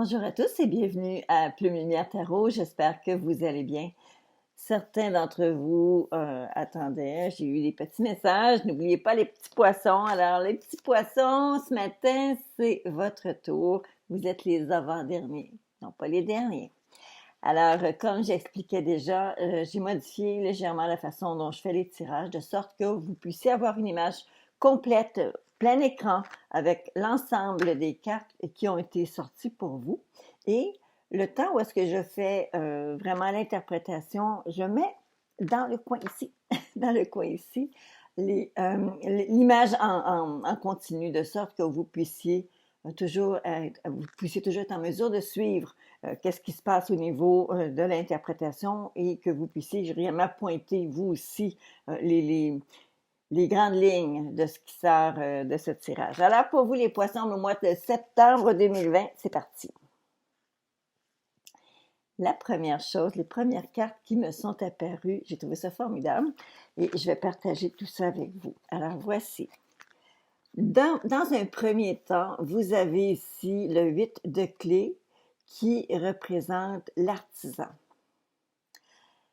Bonjour à tous et bienvenue à Plume Lumière Tarot. J'espère que vous allez bien. Certains d'entre vous attendaient, j'ai eu des petits messages. N'oubliez pas les petits poissons. Alors, les petits poissons, ce matin, c'est votre tour. Vous êtes les avant-derniers, non pas les derniers. Alors, comme j'expliquais déjà, j'ai modifié légèrement la façon dont je fais les tirages, de sorte que vous puissiez avoir une image complète, plein écran, avec l'ensemble des cartes qui ont été sorties pour vous. Et le temps où est-ce que je fais vraiment l'interprétation, je mets dans le coin ici, dans le coin ici, l'image en continu, de sorte que vous puissiez toujours être en mesure de suivre qu'est-ce qui se passe au niveau de l'interprétation et que vous puissiez réellement pointer, vous aussi, les grandes lignes de ce qui sort de ce tirage. Alors, pour vous, les poissons, le mois de septembre 2020, c'est parti. La première chose, les premières cartes qui me sont apparues, j'ai trouvé ça formidable et je vais partager tout ça avec vous. Alors, voici. Dans un premier temps, vous avez ici le 8 de clés qui représente l'artisan.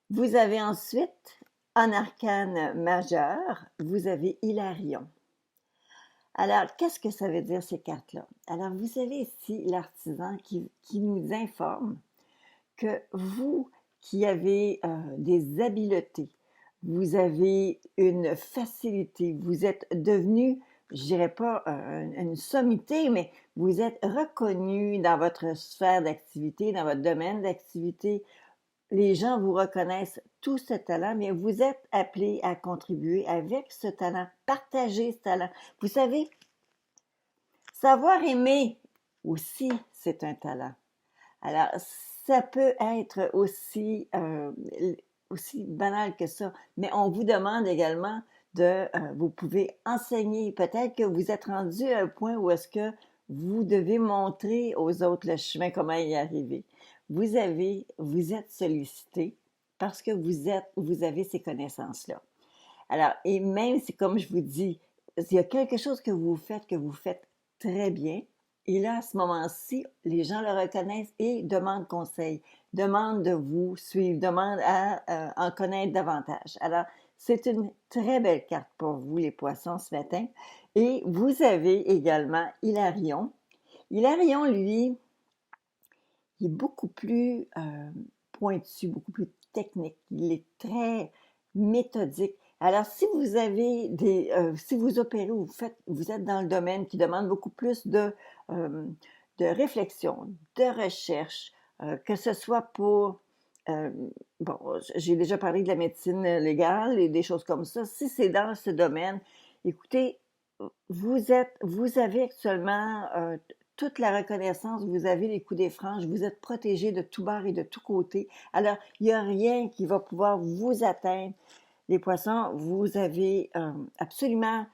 Vous avez ensuite, en arcane majeur, vous avez Hilarion. Alors, qu'est-ce que ça veut dire ces cartes-là? Alors, vous avez ici l'artisan qui nous informe que vous qui avez des habiletés, vous avez une facilité, vous êtes devenu, je dirais pas une sommité, mais vous êtes reconnu dans votre sphère d'activité, dans votre domaine d'activité. Les gens vous reconnaissent tout ce talent, mais vous êtes appelé à contribuer avec ce talent, partager ce talent. Vous savez, savoir aimer aussi, c'est un talent. Alors, ça peut être aussi banal que ça, mais on vous demande également vous pouvez enseigner. Peut-être que vous êtes rendu à un point où est-ce que vous devez montrer aux autres le chemin, comment y arriver. Vous êtes sollicité parce que vous avez ces connaissances-là. Alors, et même si, comme je vous dis, il y a quelque chose que vous faites très bien, et là, à ce moment-ci, les gens le reconnaissent et demandent conseil, demandent de vous suivre, demandent à en connaître davantage. Alors, c'est une très belle carte pour vous, les poissons, ce matin. Et vous avez également Hilarion. Hilarion, lui, il est beaucoup plus pointu, beaucoup plus technique. Il est très méthodique. Alors, si vous avez si vous opérez ou vous êtes dans le domaine qui demande beaucoup plus de réflexion, de recherche, que ce soit pour, euh, bon, j'ai déjà parlé de la médecine légale et des choses comme ça. Si c'est dans ce domaine, écoutez, vous avez actuellement toute la reconnaissance, vous avez les coups des franges, vous êtes protégé de tout bord et de tout côté. Alors, il n'y a rien qui va pouvoir vous atteindre. Les poissons, vous avez absolument...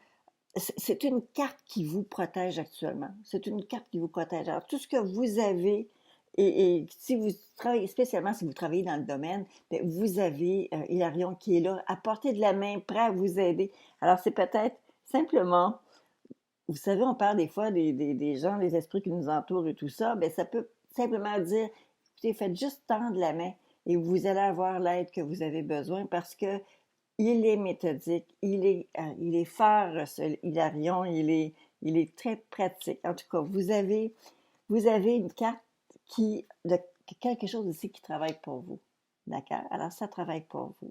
C'est une carte qui vous protège actuellement. C'est une carte qui vous protège. Alors, tout ce que vous avez, et si vous travaillez, spécialement si vous travaillez dans le domaine, bien, vous avez Hilarion qui est là, à portée de la main, prêt à vous aider. Alors, c'est peut-être simplement vous savez, on parle des fois des gens, des esprits qui nous entourent et tout ça, bien, ça peut simplement dire, écoutez, faites juste tendre la main et vous allez avoir l'aide que vous avez besoin parce que il est méthodique, il est fort, ce Hilarion, il est très pratique. En tout cas, vous avez une carte de quelque chose ici qui travaille pour vous. D'accord? Alors, ça travaille pour vous.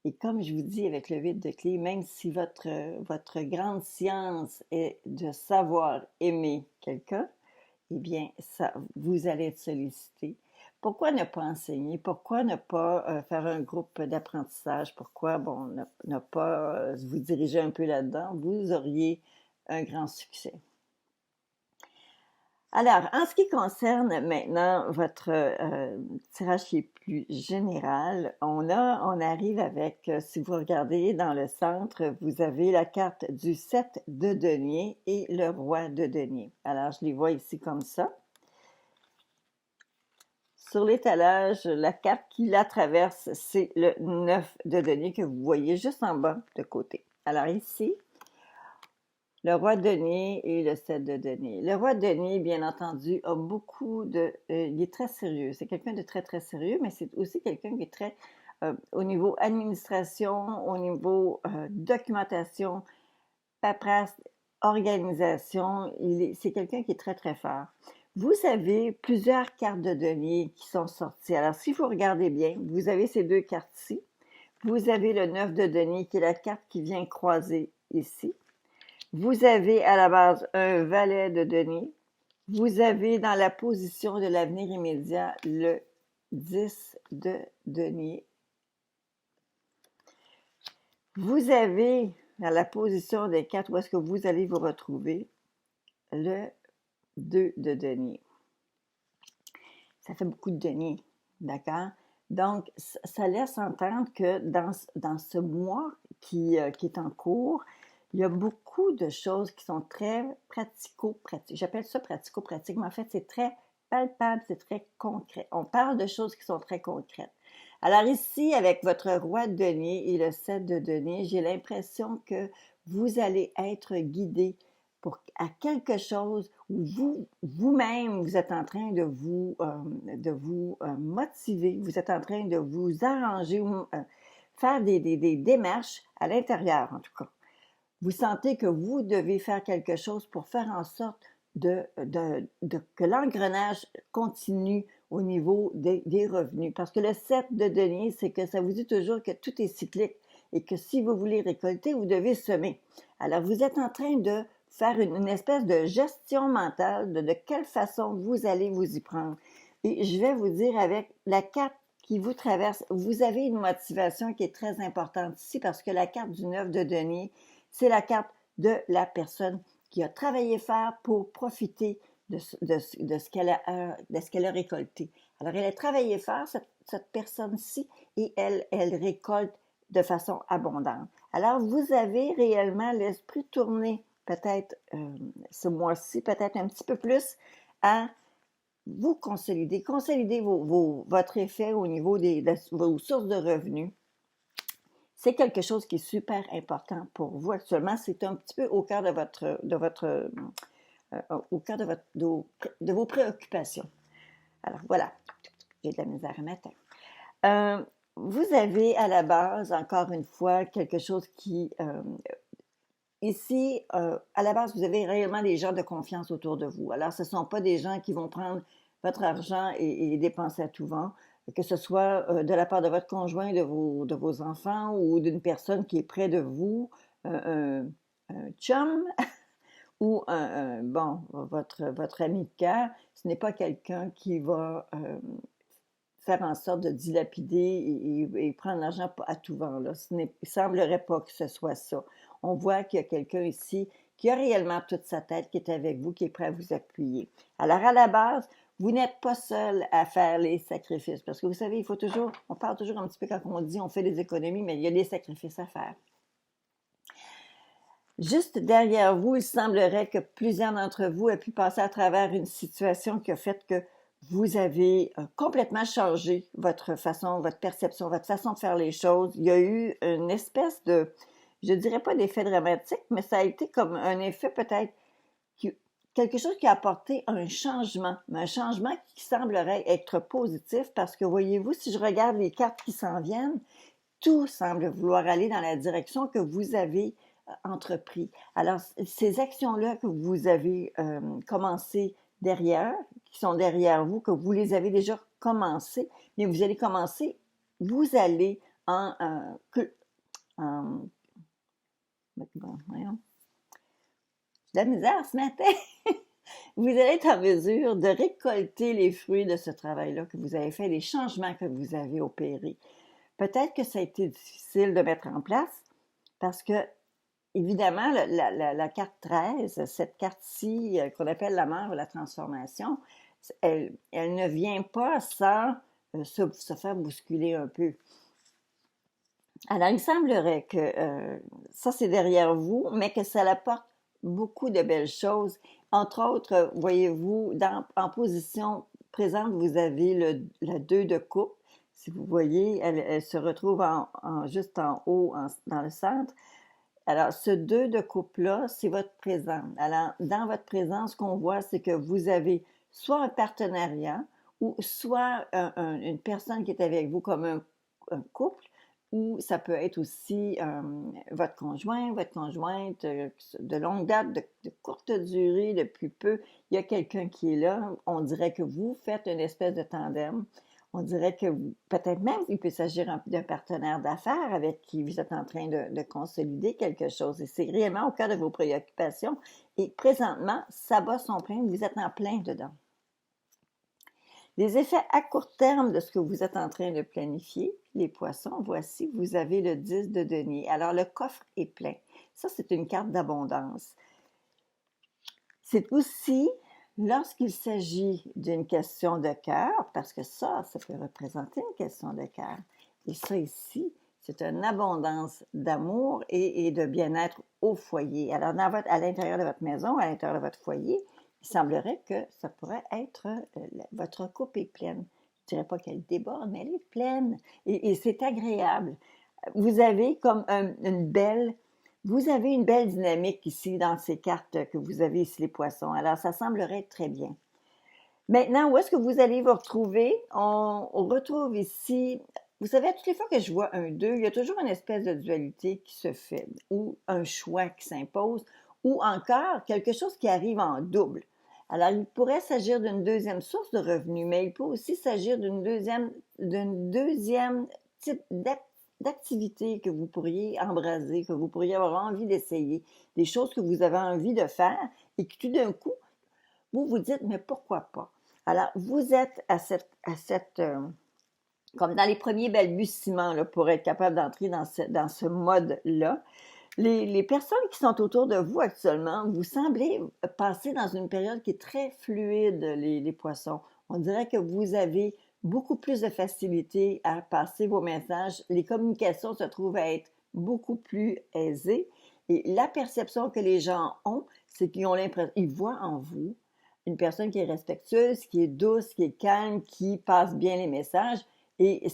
Et comme je vous dis avec le 8 de clé, même si votre grande science est de savoir aimer quelqu'un, eh bien, ça, vous allez être sollicité. Pourquoi ne pas enseigner? Pourquoi ne pas faire un groupe d'apprentissage? Pourquoi, bon, ne pas vous diriger un peu là-dedans? Vous auriez un grand succès. Alors, en ce qui concerne maintenant votre tirage qui est plus général, on arrive avec, si vous regardez dans le centre, vous avez la carte du 7 de denier et le roi de denier. Alors, je les vois ici comme ça. Sur l'étalage, la carte qui la traverse, c'est le 9 de denier que vous voyez juste en bas de côté. Alors ici, Le roi de denier et le 7 de denier. Le roi de denier, bien entendu, a beaucoup de... il est très sérieux. C'est quelqu'un de très, très sérieux, mais c'est aussi quelqu'un qui est très... au niveau administration, au niveau documentation, paperasse, organisation, c'est quelqu'un qui est très, très fort. Vous avez plusieurs cartes de denier qui sont sorties. Alors, si vous regardez bien, vous avez ces deux cartes-ci. Vous avez le 9 de denier qui est la carte qui vient croiser ici. Vous avez à la base un valet de denier. Vous avez dans la position de l'avenir immédiat le 10 de denier. Vous avez dans la position des cartes où est-ce que vous allez vous retrouver le 2 de denier. Ça fait beaucoup de denier, d'accord? Donc, ça laisse entendre que dans ce mois qui est en cours, il y a beaucoup de choses qui sont très pratico-pratiques. J'appelle ça pratico-pratique, mais en fait, c'est très palpable, c'est très concret. On parle de choses qui sont très concrètes. Alors ici, avec votre roi de denier et le 7 de denier, j'ai l'impression que vous allez être guidé à quelque chose où vous-même, vous êtes en train de vous motiver, vous êtes en train de vous arranger, ou faire des démarches à l'intérieur, en tout cas. Vous sentez que vous devez faire quelque chose pour faire en sorte que l'engrenage continue au niveau des revenus. Parce que le 7 de denier, c'est que ça vous dit toujours que tout est cyclique et que si vous voulez récolter, vous devez semer. Alors, vous êtes en train de faire une espèce de gestion mentale de quelle façon vous allez vous y prendre. Et je vais vous dire, avec la carte qui vous traverse, vous avez une motivation qui est très importante ici parce que la carte du 9 de denier, c'est la carte de la personne qui a travaillé fort pour profiter de ce qu'elle a récolté. Alors, elle a travaillé fort, cette personne-ci, et elle récolte de façon abondante. Alors, vous avez réellement l'esprit tourné, peut-être ce mois-ci, peut-être un petit peu plus, à vous consolider, votre effet au niveau de vos sources de revenus. C'est quelque chose qui est super important pour vous actuellement. C'est un petit peu au cœur au cœur de vos préoccupations. Alors voilà, j'ai de la misère à matin. Vous avez à la base, encore une fois, quelque chose qui... ici, à la base, vous avez réellement des gens de confiance autour de vous. Alors, ce ne sont pas des gens qui vont prendre votre argent et dépenser à tout vent, que ce soit de la part de votre conjoint, de vos enfants ou d'une personne qui est près de vous, un chum ou votre ami de cœur. Ce n'est pas quelqu'un qui va faire en sorte de dilapider et prendre l'argent à tout vent. Là. Il ne semblerait pas que ce soit ça. On voit qu'il y a quelqu'un ici qui a réellement toute sa tête, qui est avec vous, qui est prêt à vous appuyer. Alors, à la base, vous n'êtes pas seul à faire les sacrifices. Parce que vous savez, on parle toujours un petit peu quand on dit on fait des économies, mais il y a des sacrifices à faire. Juste derrière vous, il semblerait que plusieurs d'entre vous aient pu passer à travers une situation qui a fait que vous avez complètement changé votre perception, votre façon de faire les choses. Il y a eu une espèce de, je dirais pas d'effet dramatique, mais ça a été comme un effet peut-être, quelque chose qui a apporté un changement qui semblerait être positif parce que voyez-vous, si je regarde les cartes qui s'en viennent, tout semble vouloir aller dans la direction que vous avez entrepris. Alors, ces actions-là que vous avez commencées derrière, qui sont derrière vous, que vous les avez déjà commencées, mais vous allez commencer, vous allez voyons, j'ai de la misère ce matin. Vous allez être en mesure de récolter les fruits de ce travail-là que vous avez fait, les changements que vous avez opérés. Peut-être que ça a été difficile de mettre en place parce que, évidemment, la carte 13, cette carte-ci qu'on appelle la mort ou la transformation, elle ne vient pas sans se faire bousculer un peu. Alors, il semblerait que ça, c'est derrière vous, mais que ça apporte beaucoup de belles choses. Entre autres, voyez-vous, en position présente, vous avez le 2 de coupe. Si vous voyez, elle se retrouve juste en haut, dans le centre. Alors, ce 2 de coupe-là, c'est votre présent. Alors, dans votre présent, ce qu'on voit, c'est que vous avez soit un partenariat ou soit une personne qui est avec vous comme un couple, ou ça peut être aussi votre conjoint, votre conjointe de longue date, de courte durée, depuis peu. Il y a quelqu'un qui est là. On dirait que vous faites une espèce de tandem. On dirait que peut-être même il peut s'agir d'un partenaire d'affaires avec qui vous êtes en train de consolider quelque chose. Et c'est réellement au cœur de vos préoccupations. Et présentement, ça bat son plein, vous êtes en plein dedans. Les effets à court terme de ce que vous êtes en train de planifier, les poissons, voici, vous avez le 10 de denier. Alors, le coffre est plein. Ça, c'est une carte d'abondance. C'est aussi lorsqu'il s'agit d'une question de cœur, parce que ça peut représenter une question de cœur. Et ça ici, c'est une abondance d'amour et de bien-être au foyer. Alors, à l'intérieur de votre maison, à l'intérieur de votre foyer, il semblerait que ça pourrait être, votre coupe est pleine. Je ne dirais pas qu'elle déborde, mais elle est pleine. Et c'est agréable. Vous avez comme vous avez une belle dynamique ici dans ces cartes que vous avez ici, les poissons. Alors, ça semblerait être très bien. Maintenant, où est-ce que vous allez vous retrouver? On retrouve ici, vous savez, toutes les fois que je vois un 2, il y a toujours une espèce de dualité qui se fait, ou un choix qui s'impose, ou encore quelque chose qui arrive en double. Alors, il pourrait s'agir d'une deuxième source de revenus, mais il peut aussi s'agir d'une deuxième type d'activité que vous pourriez embraser, que vous pourriez avoir envie d'essayer, des choses que vous avez envie de faire et qui tout d'un coup, vous vous dites, mais pourquoi pas? Alors, vous êtes comme dans les premiers balbutiements là, pour être capable d'entrer dans ce mode-là. Les personnes qui sont autour de vous actuellement, vous semblez passer dans une période qui est très fluide, les poissons. On dirait que vous avez beaucoup plus de facilité à passer vos messages. Les communications se trouvent à être beaucoup plus aisées. Et la perception que les gens ont, c'est qu'ils ont l'impression, ils voient en vous une personne qui est respectueuse, qui est douce, qui est calme, qui passe bien les messages. Et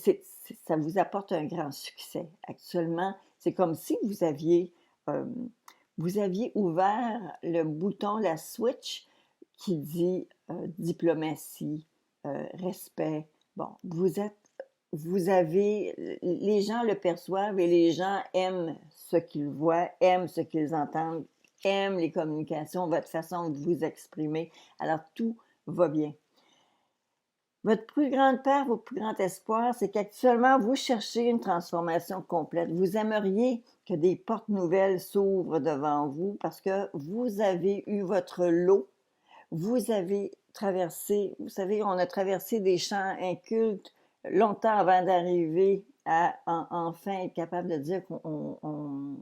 ça vous apporte un grand succès. Actuellement, c'est comme si euh, vous aviez ouvert le bouton, la switch qui dit diplomatie, respect. Bon, les gens le perçoivent et les gens aiment ce qu'ils voient, aiment ce qu'ils entendent, aiment les communications, votre façon de vous exprimer. Alors, tout va bien. Votre plus grande peur, votre plus grand espoir, c'est qu'actuellement, vous cherchez une transformation complète. Vous aimeriez que des portes nouvelles s'ouvrent devant vous parce que vous avez eu votre lot. Vous avez traversé, vous savez, on a traversé des champs incultes longtemps avant d'arriver à enfin être capable de dire qu'on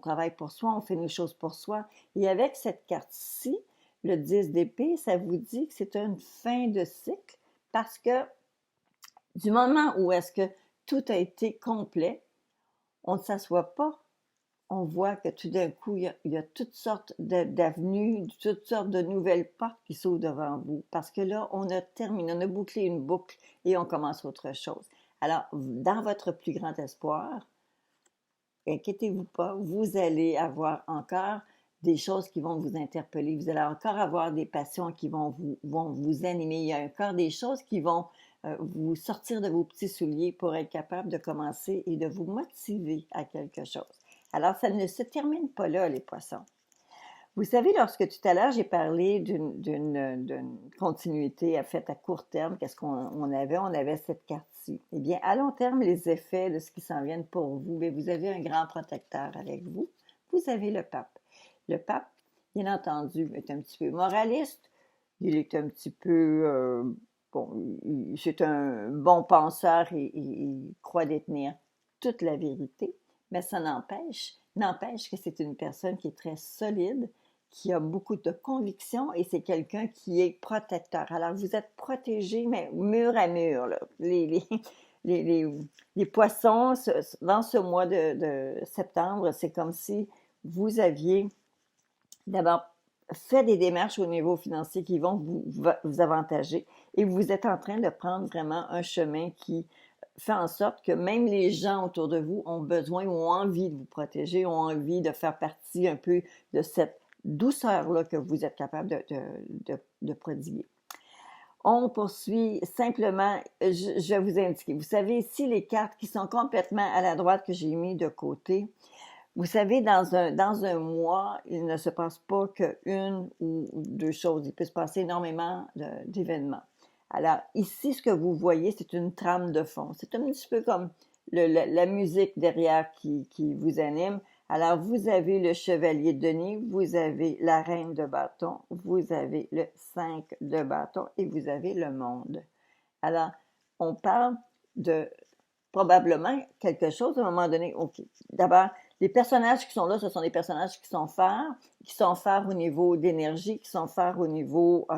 travaille pour soi, on fait les choses pour soi. Et avec cette carte-ci, le 10 d'épée, ça vous dit que c'est une fin de cycle parce que du moment où est-ce que tout a été complet, on ne s'assoit pas. On voit que tout d'un coup, il y a toutes sortes d'avenues, toutes sortes de nouvelles portes qui s'ouvrent devant vous. Parce que là, on a terminé, on a bouclé une boucle et on commence autre chose. Alors, dans votre plus grand espoir, inquiétez-vous pas, vous allez avoir encore des choses qui vont vous interpeller. Vous allez encore avoir des passions qui vont vous animer. Il y a encore des choses qui vont vous sortir de vos petits souliers pour être capable de commencer et de vous motiver à quelque chose. Alors, ça ne se termine pas là, les poissons. Vous savez, lorsque tout à l'heure, j'ai parlé d'une continuité faite à court terme, qu'est-ce qu'on avait? On avait cette carte-ci. Eh bien, à long terme, les effets de ce qui s'en vient pour vous, bien, vous avez un grand protecteur avec vous. Vous avez le pape. Le pape, bien entendu, est un petit peu moraliste. Il est un petit peu... c'est un bon penseur et il croit détenir toute la vérité. Mais ça n'empêche que c'est une personne qui est très solide, qui a beaucoup de conviction et c'est quelqu'un qui est protecteur. Alors, vous êtes protégé, mais mur à mur. Là. Les poissons, dans ce mois de septembre, c'est comme si vous aviez d'abord fait des démarches au niveau financier qui vont vous avantager et vous êtes en train de prendre vraiment un chemin qui fait en sorte que même les gens autour de vous ont besoin ou ont envie de vous protéger, ont envie de faire partie un peu de cette douceur-là que vous êtes capable de prodiguer. On poursuit simplement, je vais vous indiquer. Vous savez, ici, les cartes qui sont complètement à la droite que j'ai mis de côté, vous savez, dans un mois, il ne se passe pas qu'une ou deux choses. Il peut se passer énormément d'événements. Alors, ici, ce que vous voyez, c'est une trame de fond. C'est un petit peu comme la musique derrière qui vous anime. Alors, vous avez le chevalier de denier, vous avez la reine de bâton, vous avez le 5 de bâton et vous avez le monde. Alors, on parle de probablement quelque chose à un moment donné. OK. D'abord, les personnages qui sont là, ce sont des personnages qui sont forts au niveau d'énergie, qui sont forts au niveau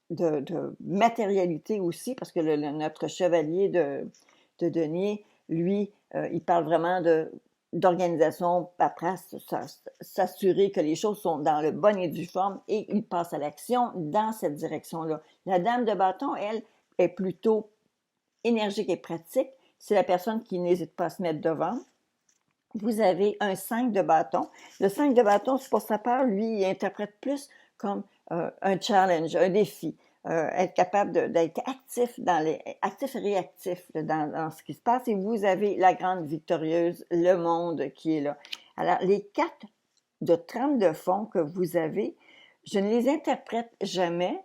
de matérialité aussi, parce que notre chevalier de denier, lui, il parle vraiment d'organisation, paperasse, s'assurer que les choses sont dans le bon et due forme et il passe à l'action dans cette direction-là. La dame de bâton, elle, est plutôt énergique et pratique. C'est la personne qui n'hésite pas à se mettre devant. Vous avez un 5 de bâton. Le 5 de bâton, pour sa part, lui, il interprète plus comme un challenge, un défi. Être capable d'être actif actif et réactif dans ce qui se passe. Et vous avez la grande victorieuse, le monde qui est là. Alors, les cartes de trame de fond que vous avez, je ne les interprète jamais.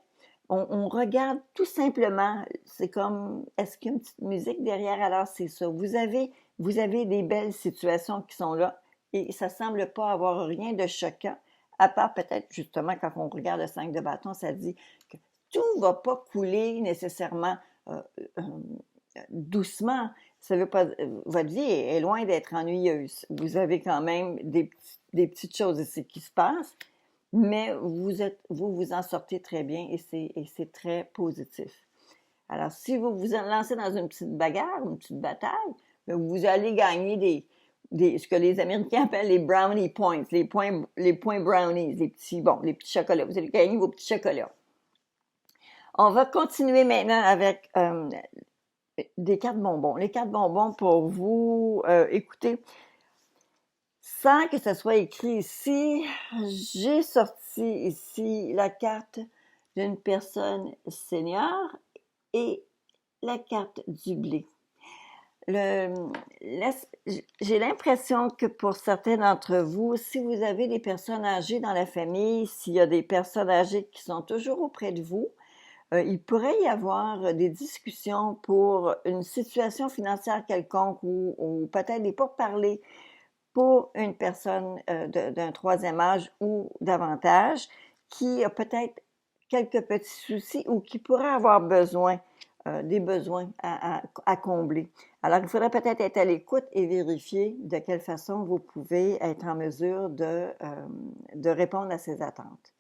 On regarde tout simplement, c'est comme, est-ce qu'il y a une petite musique derrière? Alors, c'est ça. Vous avez des belles situations qui sont là et ça semble pas avoir rien de choquant, à part peut-être justement quand on regarde le 5 de bâton, ça dit que tout va pas couler nécessairement doucement. Ça veut pas, votre vie est loin d'être ennuyeuse. Vous avez quand même des petites choses ici qui se passent, mais vous en sortez très bien et c'est très positif. Alors, si vous vous lancez dans une petite bagarre, une petite bataille, vous allez gagner ce que les Américains appellent les brownie points, les points brownies, les petits chocolats. Vous allez gagner vos petits chocolats. On va continuer maintenant avec des cartes bonbons. Les cartes bonbons pour vous, écoutez, sans que ça soit écrit ici, j'ai sorti ici la carte d'une personne senior et la carte du blé. J'ai l'impression que pour certains d'entre vous, si vous avez des personnes âgées dans la famille, s'il y a des personnes âgées qui sont toujours auprès de vous, il pourrait y avoir des discussions pour une situation financière quelconque ou peut-être des pourparlers pour une personne d'un troisième âge ou davantage qui a peut-être quelques petits soucis ou qui pourrait avoir besoin des besoins à combler. Alors, il faudrait peut-être être à l'écoute et vérifier de quelle façon vous pouvez être en mesure de répondre à ces attentes.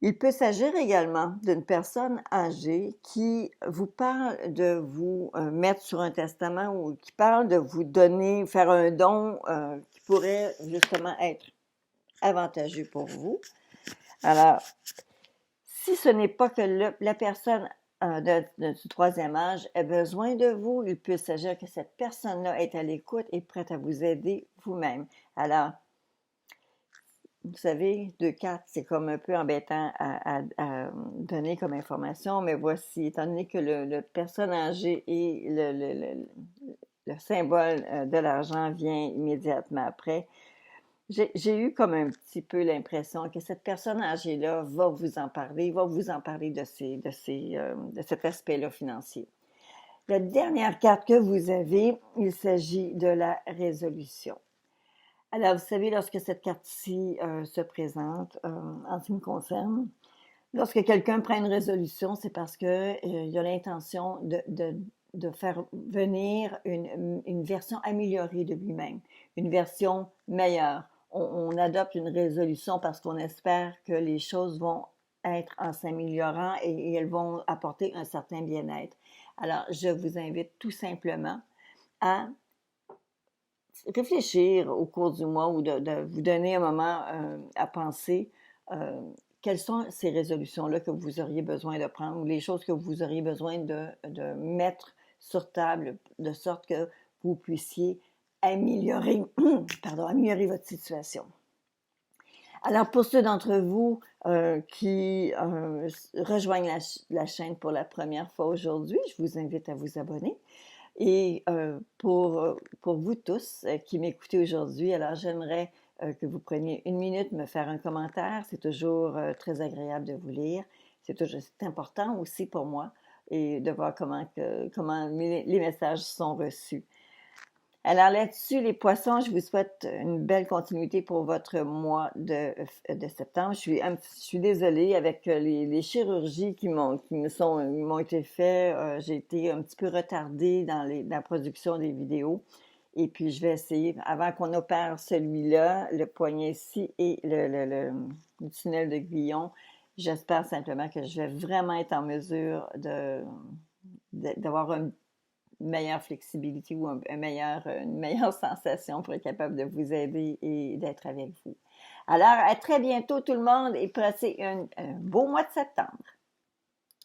Il peut s'agir également d'une personne âgée qui vous parle de vous mettre sur un testament ou qui parle de vous donner, faire un don qui pourrait justement être avantageux pour vous. Alors, si ce n'est pas que la personne du troisième âge a besoin de vous, il peut s'agir que cette personne-là est à l'écoute et prête à vous aider vous-même. Alors, vous savez, 2 cartes, c'est comme un peu embêtant à donner comme information, mais voici, étant donné que le personne âgée et le symbole de l'argent vient immédiatement après, j'ai eu comme un petit peu l'impression que cette personne âgée-là va vous en parler, de cet aspect-là financier. La dernière carte que vous avez, il s'agit de la résolution. Alors, vous savez, lorsque cette carte-ci se présente, en ce qui me concerne, lorsque quelqu'un prend une résolution, c'est parce qu'il il a l'intention de faire venir une version améliorée de lui-même, une version meilleure. On adopte une résolution parce qu'on espère que les choses vont être en s'améliorant et elles vont apporter un certain bien-être. Alors, je vous invite tout simplement à réfléchir au cours du mois ou de vous donner un moment à penser quelles sont ces résolutions-là que vous auriez besoin de prendre ou les choses que vous auriez besoin de mettre sur table de sorte que vous puissiez améliorer, améliorer votre situation. Alors, pour ceux d'entre vous qui rejoignent la chaîne pour la première fois aujourd'hui, je vous invite à vous abonner. Et pour vous tous qui m'écoutez aujourd'hui, alors j'aimerais que vous preniez une minute, me faire un commentaire. C'est toujours très agréable de vous lire. C'est important aussi pour moi et de voir comment les messages sont reçus. Alors là-dessus, les poissons, je vous souhaite une belle continuité pour votre mois de septembre. Je suis désolée avec les chirurgies qui m'ont été faites. J'ai été un petit peu retardée dans la production des vidéos. Et puis, je vais essayer, avant qu'on opère celui-là, le poignet-ci et le tunnel de Guyon, j'espère simplement que je vais vraiment être en mesure d'avoir une meilleure flexibilité ou une meilleure sensation pour être capable de vous aider et d'être avec vous. Alors, à très bientôt tout le monde et passez un beau mois de septembre.